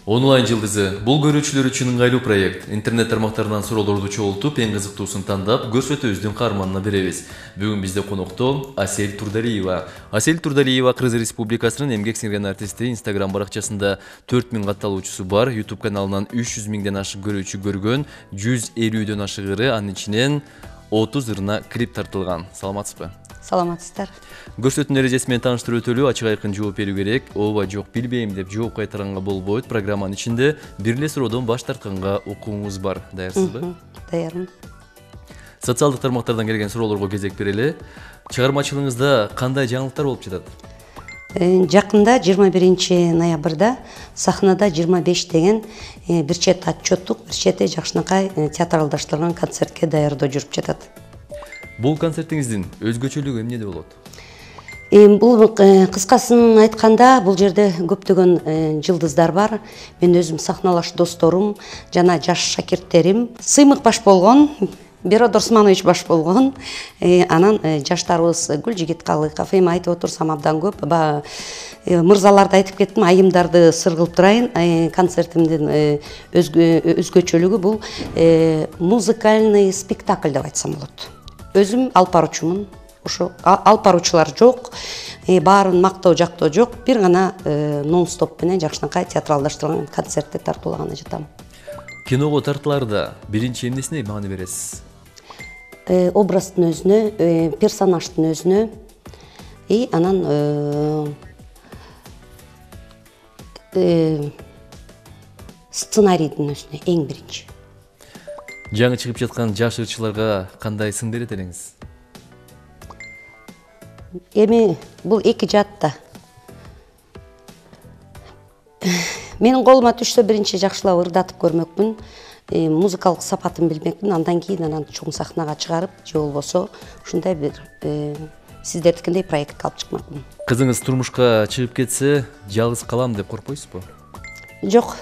Онлайн жылдызы бул көрүүчүлөр үчүн ыңгайлуу проект. Интернет тармактарынан суроолорду чогултуп, эң кызыктуусун тандап, көрсөтүүбүздүн каарманына беребиз. Бүгүн бизде конокто Асель Турдалиева. Асель Турдалиева Кыргыз Республикасынын эмгек сиңирген артисти. Instagram баракчасында 4000 катталуучусу бар. YouTube каналынан 300 миңден ашык көрүүчү көргөн, 150дөн ашык ыры, анын ичинен 30 ырына клип тартылган. Саламатсызбы? Саламатсыздар. Көрсөтүүнүн эрежеси менен тааныштырып өтөлү, ачык айкын жооп берүү керек. Ооба, жок, билбейм деп жооп кайтаранга болбойт. Программанын ичинде бир эле суроодон баш тартканга укугуңуз бар. Даярсызбы? Даярмын. Социалдык тармактардан келген суроолорго кезек берели. Чыгармачылыгыңызда кандай жаңылыктар болуп жатат? Жакында 21 ноябрда сахнада 25 деген бир чет отчеттук, бир чети жакшынакай театралдаштырылган концертке даярдоо жүрүп жатат. Бул концертиңиздин өзгөчөлүгү эмнеде болот? Бул кыскасын айтканда, бул жерде көптөгөн жылдыздар бар. Мен өзүм сахналаш досторум жана жаш шакирттерим. Сыймык баш болгон, Берод Османович баш болгон. Анан жаштарыбыз Гүлжигит Калыков, эми айтып отурсам абдан көп. Мырзаларды айтып кеттим, айымдарды сыр кылып турайын. Концертимдин өзгөчөлүгү бул музыкальный спектакль деп айтсам болот. Өзүм алып баруучумун. Ошо алып баруучулар жок, баарын мактоо жактоо жок, бир гана нон-стоп менен жакшынакай театралдаштырылган концертте тартуулаганы жатам. Киного тартыларда биринчи эмнесине маани бересиз? Образдын өзүнө, персонаждын өзүнө, анан сценарийдин өзүнө эң биринчи. Жаңы чыгып жаткан жаш ырчыларга кандай сын берет элеңиз? Эми бул эки жаатта. Менин колума түшсө биринчи жакшылап ырдатып көрмөкмүн, музыкалык сапатын билмекмин, андан кийин анан чоң сахнага чыгарып, же болбосо ушундай бир сиздердикиндей проектке алып чыкмакмын. Кызыңыз турмушка чыгып кетсе, жалгыз калам деп коркпойсузбу? Жок.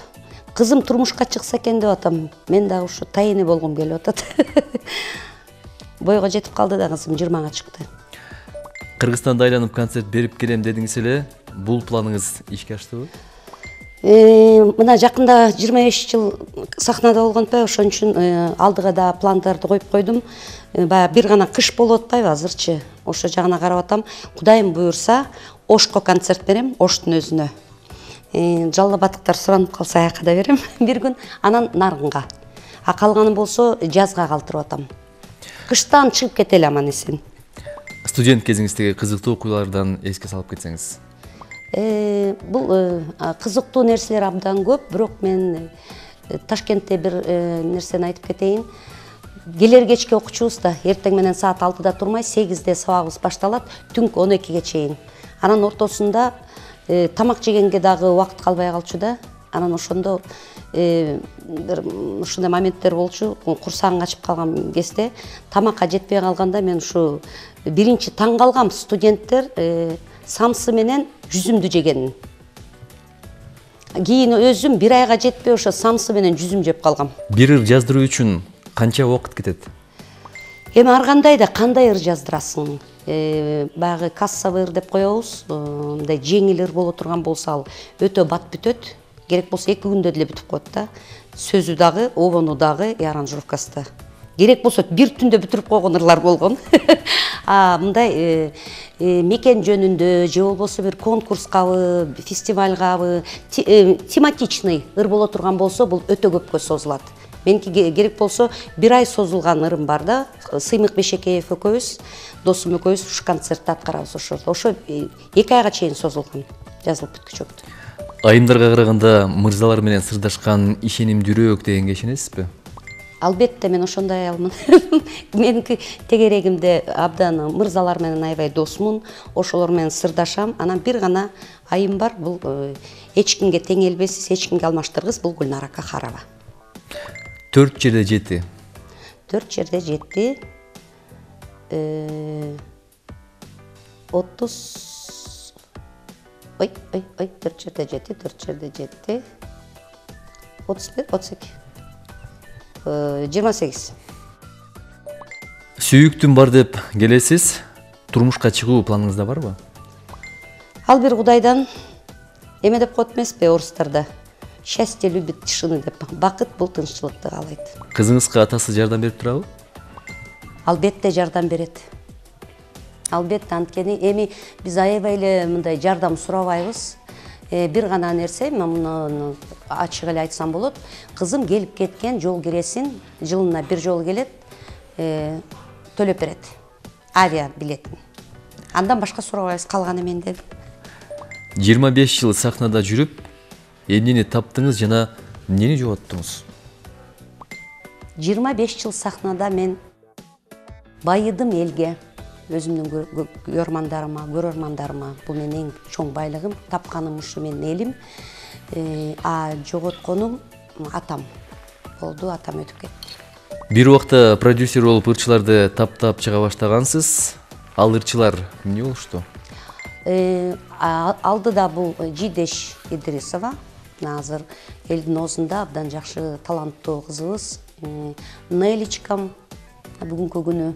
Кызым турмушка чыкса экен деп атам. Мен дагы ушу тайыны болгум келип атат. Бойго жетип калды да кызым, 20-га чыкты. Кыргызстанда айланып концерт берип келем дедиңиз эле, бул планыңыз ишке аштыбы? Мына жакында 25 жыл сахнада болгонпай, ошон үчүн алдыга да пландарды коюп койдум. Баягы бир гана кыш болуп атпайбы азырчы? Ошо жагына карап атам. Кудайым буйрса, Ошко концерт берем, Оштун өзүнө. Жалал абадтыктар суранып калса аяка да берем бир күн, анан Нарынга. Калганы болсо жазга калтырып атам. Кыштан чыгып кетели аман эсен. Студент кезиңиздеги кызыктуу окуялардан эске салып кетсеңиз? Бул кызыктуу нерселер абдан көп, бирок мен Ташкентте бир нерсени айтып кетейин. Келер кечки окуучубуз да эртең менен саат 6-да турмай, 8-де сабагыбыз башталат, түнкү 12-ге чейин. Анан ортосунда тамак жегенге дагы убакыт калбай калчу да. Анан ошондо бир ушундай моменттер болчу. Курсагың ачып калган кезде, тамакка жетпей калганда мен ушу биринчи таң калгам, студенттер самсы менен жүзүмдү жегенин. Кийин өзүм бир айга жетпей ошо самсы менен жүзүм жеп калгам. Бир ыр жаздыруу үчүн канча убакыт кетет? Эми ар кандай да кандай ыр жаздырасың? Баягы кассовый ыр деп коебуз. Мындай жеңил ыр боло турган болсо ал өтө бат бүтөт. Керек болсо 2 күндө деле бүтүп коет да. Сөзү дагы, обону дагы, аранжировкасы да. Керек болсо бир түндө бүтүрүп койгон ырлар болгон. Мындай мекен жөнүндө же болбосо бир конкурскабы, фестивалгабы, тематичный ыр боло турган болсо, бул өтө көпкө созулат. Меники керек болсо бир ай созулган ырым бар да. Сыймык Бешекеев экөөбүз, досум экөөбүз ушу концертти аткарабыз ошол. Ошо 2 айга чейин созулган, жазылып бүткүчөктү. Айымдарга караганда мырзалар менен сырдашкан ишенимдүүрөөк дегенге ишенесизби? Албетте, мен ошондой аялмын. Меники тегерегимде абдан мырзалар менен аябай досмун, ошолор менен сырдашам. Анан бир гана айым бар, бул эч кимге тең элбесиз, эч кимге алмаштыргыс, бул Гүлнара Кахарова. 4 жерде жети. 4 жерде жетти. 30 4 жерде жетти, 4 жерде жетти. 31, 32. 28. Сүйүктүм бар деп келесиз, турмушка чыгуу планыңызда барбы? Ал бир Кудайдан эме деп коет эмеспи орустарда. Счастье любит тишину деп. Бакыт бул тынччылыкты каалайт. Кызыңызга атасы жардам берип турабы? Албетте жардам берет. Албетте, анткени эми биз аябай эле мындай жардам сурабайбыз. Бир гана нерсе, мен муну ачык эле айтсам болот. Кызым келип кеткен жол киресин жылына бир жолу келет, төлөп берет. Авиа билетин. Андан башка сурабайбыз, калганы менде. 25 жыл сахнада жүрүп, эмнени таптыңыз жана эмнени жоголттуңуз? 25 жыл сахнада мен байыдым элге, өзүмдүн көрөрмандарыма. Бул менин эң чоң байлыгым, тапканым ушу менин элим. Жоготконум атам болду, атам өтүп кетти. Бир убакта продюсер болуп ырчыларды таптап чыга баштагансыз. Ал ырчылар эмне болушту? Алдыда бул Жидеш Идрисова, азыр элдин оозунда абдан жакшы таланттуу кызыбыз. Неличкам бүгүнкү күнү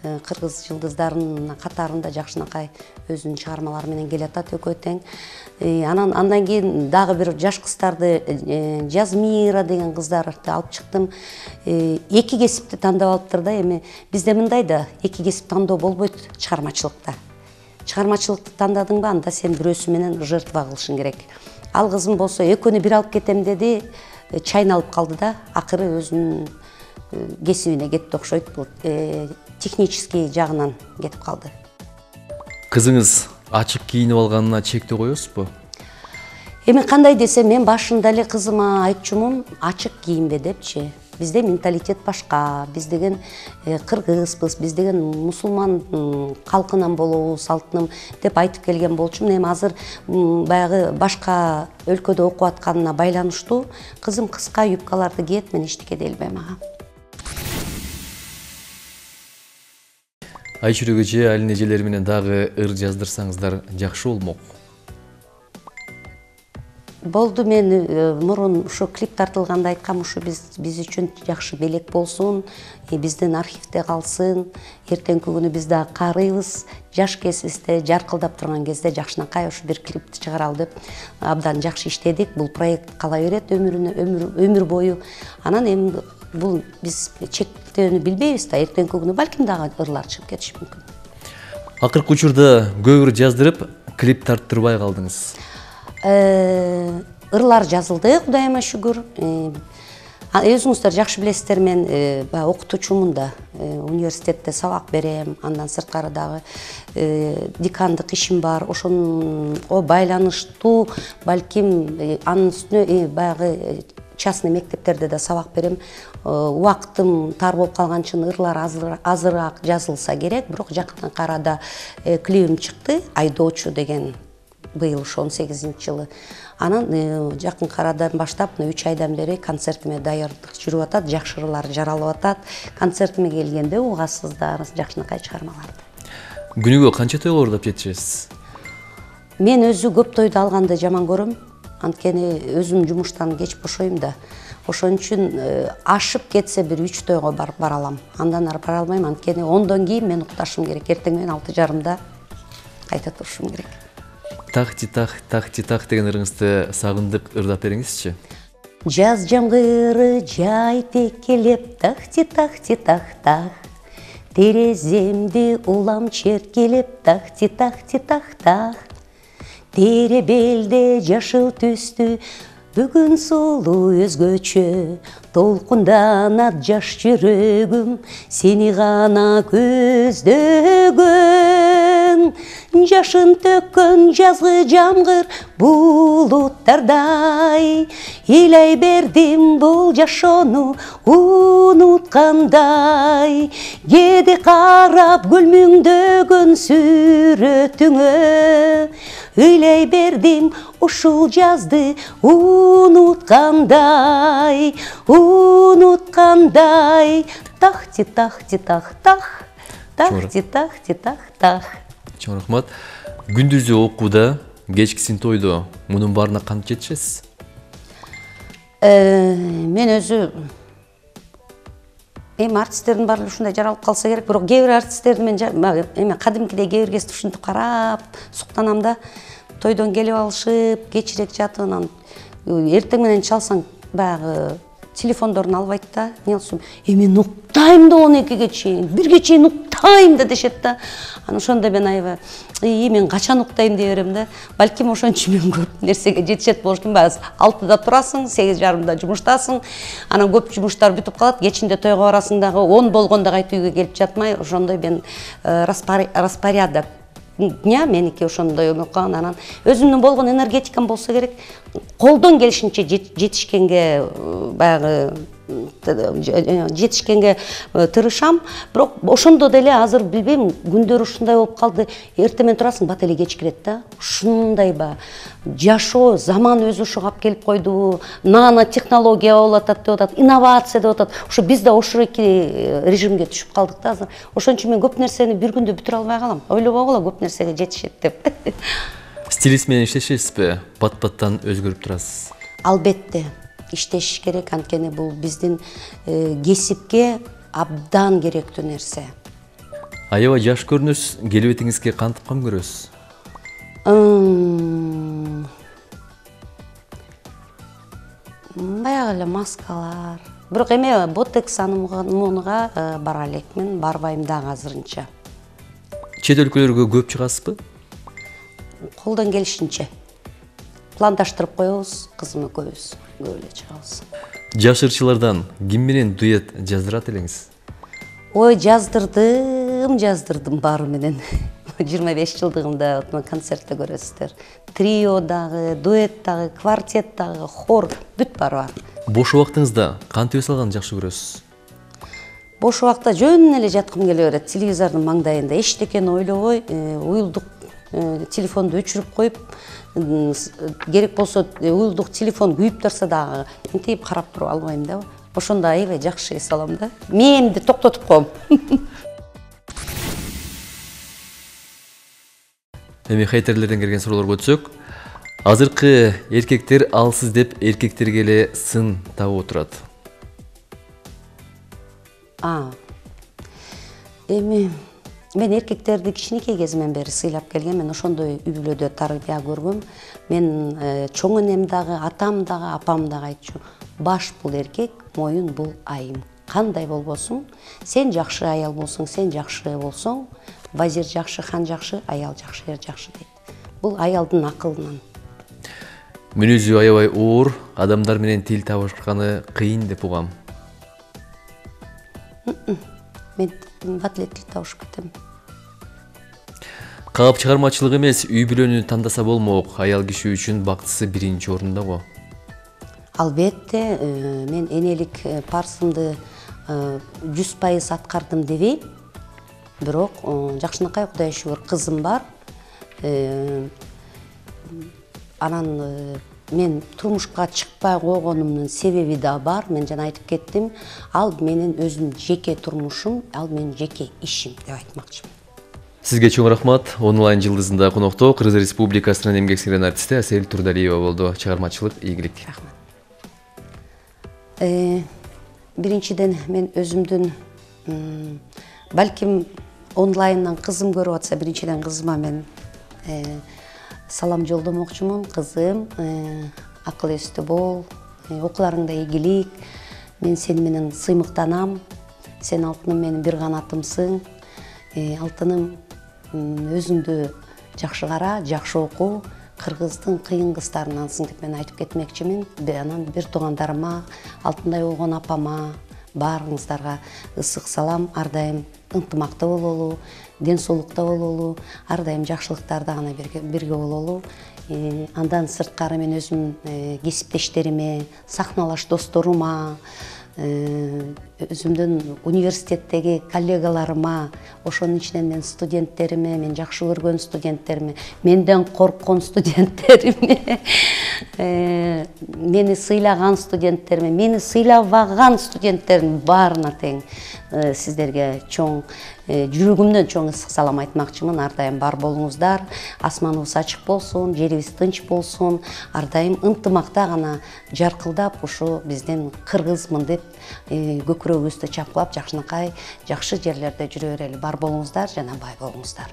кыргыз жылдыздарынын катарында жакшынакай өзүнүн чыгармалары менен келатат, экөө тең. Андан кийин дагы бир жаш кыздарды, Жазмира деген кыздарды алып чыктым. Эки кесипти тандап алыптыр да. Эми бизде мындай да, эки кесип тандоо болбойт чыгармачылыкта. Чыгармачылыкты тандадыңбы, анда сен бирөөсү менен жертва кылышың керек. Ал кызым болсо экөөнү бир алып кетем деди, чайналып калды да, акыры өзүнүн кесибине кетти окшойт. Бул технический жагынан кетип калды. Кызыңыз ачык кийинип алганына чектөө коесузбу? Эми кандай десем, мен башында эле кызыма айтчумун, ачык кийинбе депчи. Бизде менталитет башка, биз деген кыргызбыз, биз деген мусулман калкынан болобуз, салтынан деп айтып келген болчумун. Эми азыр баягы башка өлкөдө окуп атканына байланыштуу кызым кыска юбкаларды кийет, мен эчтеке делбейм ага. Айшүрөк эже, Алин эжелер менен дагы ыр жаздырсаңыздар жакшы болмок. Болду, мен мурун ушу клип тартылганда айткам, ушу биз үчүн жакшы белек болсун, биздин архивде калсын, эртеңки күнү биз дагы карыйбыз, жаш кезибизде, жаркылдап турган кезде жакшынакай ушу бир клипти чыгаралы деп абдан жакшы иштедик. Бул проект кала берет өмүр бою. Анан эми бул биз чектөөнү билбейбиз да, эртеңки күнү балким дагы ырлар чыгып кетиши мүмкүн. Акыркы учурда көп ыр жаздырып, клип тарттырбай калдыңыз. Ырлар жазылды, Кудайыма шүгүр. Өзүңүздөр жакшы билесиздер, мен окутуучумун да, университетте сабак берем, андан сырткары дагы декандык ишим бар. Ошонго байланыштуу, балким анын үстүнө баягы частный мектептерде да сабак берем. Убактым тар болуп калган үчүн ырлар азыраак жазылса керек, бирок жакын арада клипим чыкты, Айдоочу деген. Быйыл 18 жылы. Анан жакын арадан баштап 3 айдан бери концертиме даярдык жүрүп атат, жакшы ырлар жаралып атат. Концертиме келгенде угасыздар, жакшынакай чыгармаларды. Күнүгө канча тойго ырдап жетишесиз? Мен өзү көп тойду алганды жаман көрөм. Анткени өзүм жумуштан кеч бошойм да. Ошон үчүн ашып кетсе бир 3 тойго бара алам. Андан ары бара албайм, анткени 10дон кийин мен укташым керек. Эртең менен 6:30 кайта турушум керек. Тах-ти-тах деген ырыңызды сагындык, ырдап бериңизчи. Жаз жамгыры жайып келип, тах-ти-тах-ти-тах-тах. Тереземди улам черкелеп, тах-ти-тах-ти-тах-тах. Теребелде жашыл түстү, бүгүн сулуу өзгөчө. Толкунданат жаш жүрөгүм, сени гана көздөгөн. Жашын төккөн жазгы жамгыр булуттардай. Ыйлай бердим бул жашоону унуткандай. Кээде карап гүлмүңдөгөн сүрөтүңө. Ыйлай бердим ушул жазды унуткандай. Унуткандай. Тах-ти-тах-ти-тах-тах. Тах-ти-тах-ти-тах-тах. Чоң рахмат. Күндүзү окууда, кечкисин тойдо мунун баарына кантип жетишесиз? Мен өзү артисттердин баары ушундай жаралып калса керек, бирок кээ бир артисттерди мен кадимкидей кээ бир кезде ушинтип карап суктанам да. Тойдон келип алышып, кечирээк жатып, анан эртең менен чалсаң баягы телефондорун албайт да. Эмне кылсам, мен уктайм да 12-ге чейин, 1-ге чейин уктайм да дешет да. Анан ошондо мен аябай, мен качан уктайм дей берем да. Балким ошон үчүн мен көп нерсеге жетишет болуш керек. Баягы 6-да турасың, 8:30-да жумуштасың. Анан көп жумуштар бүтүп калат. Кечинде тойго барасың дагы 10 болгондо кайта үйгө келип жатмай, ошондой мен распорядок дня меники ошондой болуп калган. Анан өзүмдүн болгон энергетикам болсо керек, колдон келишинче жетишкенге баягы жетишкенге тырышам. Бирок ошондо деле азыр билбейм, күндөр ушундай болуп калды. Эртең менен турасың, бат эле кеч кирет да. Ушундай жашоо, заман өзү ошого алып келип койду. Нано технология болуп атат деп атат, инновация деп атат. Ошо биз да ошоки режимге түшүп калдык да азыр. Ошон үчүн мен көп нерсени бир күндө бүтүрө албай калам. Ойлобогула көп нерсеге жетишет деп. Стилист менен иштешесизби? Бат-баттан өзгөрүп турасыз? Албетте. Иштеш керек, анткени бул биздин кесипке абдан керектүү нерсе. Аябай жаш көрүнөсүз, келбетиңизге кантип кам көрөсүз? Баягы эле маскалар. Бирок эме ботекс анымга бара элекмин, барбайм дагы азырынча. Чет өлкөлөргө көп чыгасызбы? Колдон келишинче. Пландаштырып коебуз, кызым экөөбүз көп эле чыгабыз. Жаш ырчылардан ким менен дуэт жаздырат элеңиз? Ой, жаздырдым баары менен. 25 жылдыгымда концертте көрөсүздөр. Трио дагы, дуэт дагы, квартет дагы, хор, бүт баары бар. Бош убактыңызда кантип эс алганды жакшы көрөсүз? Бош убакта жөн эле жаткым келе берет. Телевизордун маңдайында эчтекени ойлобой, уюлдук телефонду өчүрүп коюп, керек болсо уюлдук телефон күйүп турса дагы интип карап туруп албайм да. Ошондо аябай жакшы эс алам да. Мээмди токтотуп коем. Эми хейтерлерден келген суроолорго өтсөк, азыркы эркектер алсыз деп эркектерге эле сын табып отурат. Эми мен эркектерди кичинекей кезимден бери сыйлап келгем. Мен ошондой үй бүлөдө тарбия көргөм. Мен чоң энем дагы, атам дагы, апам дагы айтчу. Баш бул эркек, моюн бул айым. Кандай болбосуң, сен жакшы аял болсоң, сен жакшы болсоң, вазир жакшы, хан жакшы, аял жакшы, эр жакшы дейт. Бул аялдын акылынан. Мүнөзү аябай оор, адамдар менен тил табышканы кыйын деп угам. Мен бат эле тил табышып кетем. Каап чыгармачылык эмес, үй бүлөнү тандаса болмок. Аял киши үчүн бактысы биринчи орунда го. Албетте, мен энелик парсымды 100% аткардым дебейм. Бирок жакшынакай Кудайга шүгүр кызым бар. Анан мен турмушка чыкпай койгонумдун себеби да бар. Мен жана айтып кеттим, ал менин өзүм жеке турмушум, ал менин жеке ишим деп айтмакчымын. Сизге чоң рахмат. Онлайн жылдызында конокто Кыргыз Республикасынын эмгек сиңирген артисти Асель Турдалиева болду. Чыгармачылык ийгилик. Рахмат. Биринчиден мен өзүмдүн балким онлайндан кызым көрүп атса, биринчиден кызыма мен салам жолдомокчумун. Кызым, акыл эстүү бол, окууларыңда ийгилик. Мен сени менен сыймыктанам. Сен алтыным менин бир канатымсың. Алтыным, өзүңдү жакшы кара, жакшы окуу. Кыргыздын кыйын кыздарынансың деп мен айтып кетмекчимин. Анан бир туугандарыма, алтындай болгон апама, баарыңыздарга ысык салам. Ар дайым ынтымакта бололу, ден соолукта бололу, ар дайым жакшылыктарда гана бирге бололу. Андан сырткары мен өзүм кесиптештериме, сахналаш досторума, өзүмдүн университеттеги коллегаларыма, ошонун ичинен мен студенттериме, мен жакшы көргөн студенттериме, менден корккон студенттериме, мени сыйлаган студенттериме, мени сыйлабаган студенттердин баарына тең сиздерге чоң жүрөгүмдөн чоң ысык салам айтмакчымын. Ар дайым бар болуңуздар, асманыбыз ачык болсун, жерибиз тынч болсун, ар дайым ынтымакта гана жаркылдап ушу биздин кыргызмын деп көкүрөгүбүздү чапкылап, жакшынакай жакшы жерлерде жүрө берели. Бар болуңуздар жана бай болуңуздар.